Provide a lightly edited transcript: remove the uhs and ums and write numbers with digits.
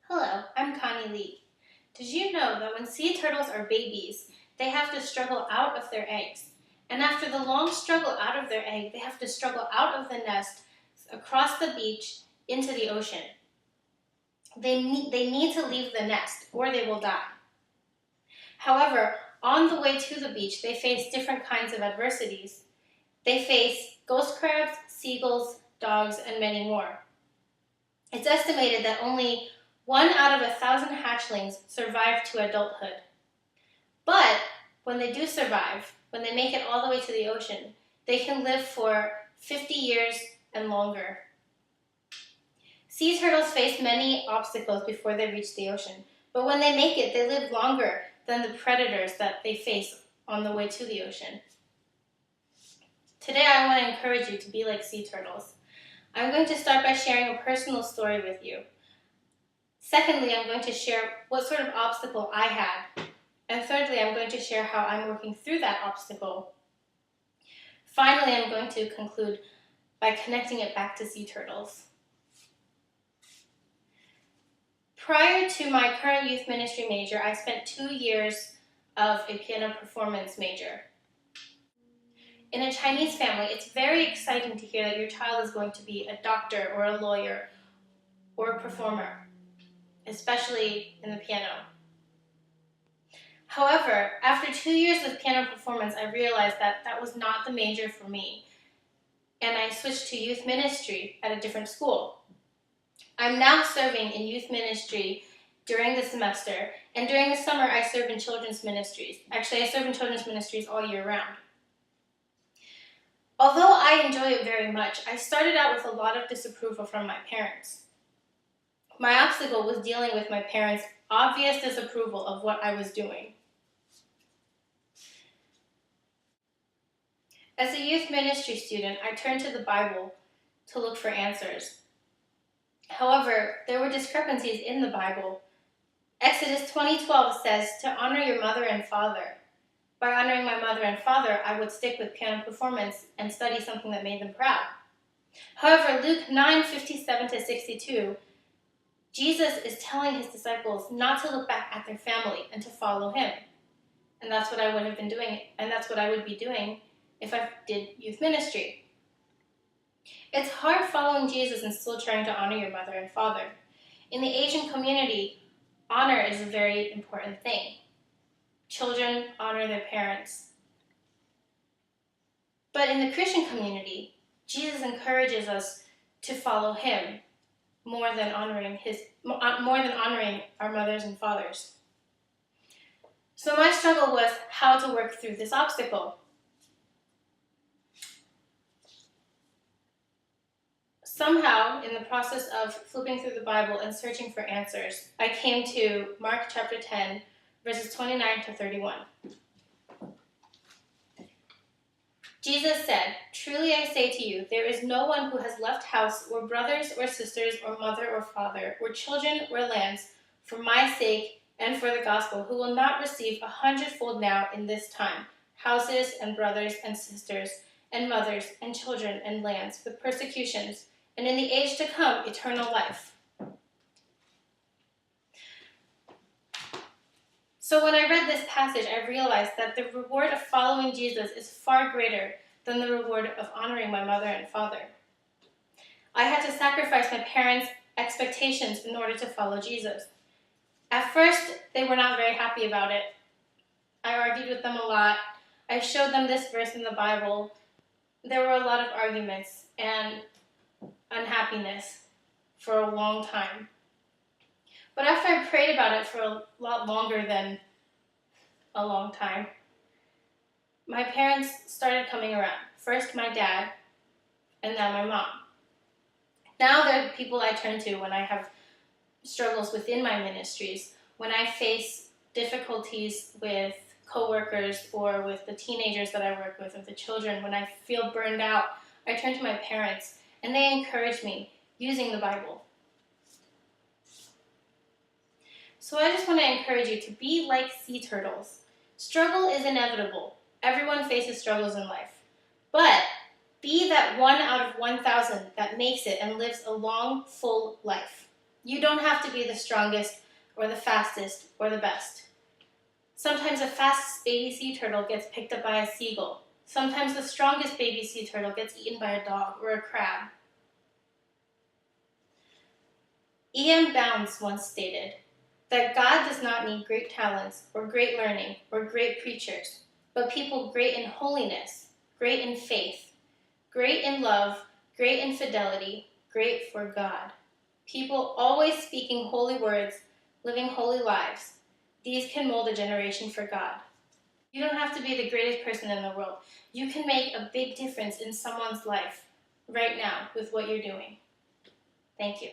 Hello, I'm Connie Lee. Did you know that when sea turtles are babies, they have to struggle out of their eggs? And after the long struggle out of their egg, they have to struggle out of the nest, across the beach, into the ocean. They need to leave the nest or they will die. However, on the way to the beach, they face different kinds of adversities. They face ghost crabs, seagulls, dogs, and many more. It's estimated that only 1 out of 1,000 hatchlings survive to adulthood. But when they do survive, when they make it all the way to the ocean, they can live for 50 years and longer. Sea turtles face many obstacles before they reach the ocean, but when they make it, they live longer than the predators that they face on the way to the ocean. Today I want to encourage you to be like sea turtles. I'm going to start by sharing a personal story with you. Secondly, I'm going to share what sort of obstacle I had. And thirdly, I'm going to share how I'm working through that obstacle. Finally, I'm going to conclude by connecting it back to sea turtles. Prior to my current youth ministry major, I spent 2 years of a piano performance major. In a Chinese family, it's very exciting to hear that your child is going to be a doctor or a lawyer or a performer, especially in the piano. However, after 2 years of piano performance, I realized that that was not the major for me, and I switched to youth ministry at a different school. I'm now serving in youth ministry during the semester, and during the summer I serve in children's ministries. Actually, I serve in children's ministries all year round. Although I enjoy it very much, I started out with a lot of disapproval from my parents. My obstacle was dealing with my parents' obvious disapproval of what I was doing. As a youth ministry student, I turned to the Bible to look for answers. However, there were discrepancies in the Bible. Exodus 20:12 says to honor your mother and father. By honoring my mother and father, I would stick with piano performance and study something that made them proud. However, Luke 9:57-62, Jesus is telling his disciples not to look back at their family and to follow him. And that's what I would have been doing, and that's what I would be doing if I did youth ministry. It's hard following Jesus and still trying to honor your mother and father. In the Asian community, honor is a very important thing. Children honor their parents. But in the Christian community, Jesus encourages us to follow him more than honoring our mothers and fathers. So my struggle was how to work through this obstacle. Somehow, in the process of flipping through the Bible and searching for answers, I came to Mark chapter 10, verses 29-31. Jesus said, "Truly I say to you, there is no one who has left house or brothers or sisters or mother or father or children or lands for my sake and for the gospel who will not receive 100-fold now in this time, houses and brothers and sisters and mothers and children and lands with persecutions, and in the age to come, eternal life." So when I read this passage, I realized that the reward of following Jesus is far greater than the reward of honoring my mother and father. I had to sacrifice my parents' expectations in order to follow Jesus. At first, they were not very happy about it. I argued with them a lot. I showed them this verse in the Bible. There were a lot of arguments and unhappiness for a long time. But after I prayed about it for a lot longer than a long time, my parents started coming around. First my dad, and now my mom. Now they're the people I turn to when I have struggles within my ministries, when I face difficulties with coworkers or with the teenagers that I work with, or the children. When I feel burned out, I turn to my parents, and they encourage me using the Bible. So I just want to encourage you to be like sea turtles. Struggle is inevitable. Everyone faces struggles in life. But be that 1 out of 1,000 that makes it and lives a long, full life. You don't have to be the strongest or the fastest or the best. Sometimes a fast baby sea turtle gets picked up by a seagull. Sometimes the strongest baby sea turtle gets eaten by a dog or a crab. E.M. Bounds once stated that God does not need great talents or great learning or great preachers, but people great in holiness, great in faith, great in love, great in fidelity, great for God. People always speaking holy words, living holy lives. These can mold a generation for God. You don't have to be the greatest person in the world. You can make a big difference in someone's life right now with what you're doing. Thank you.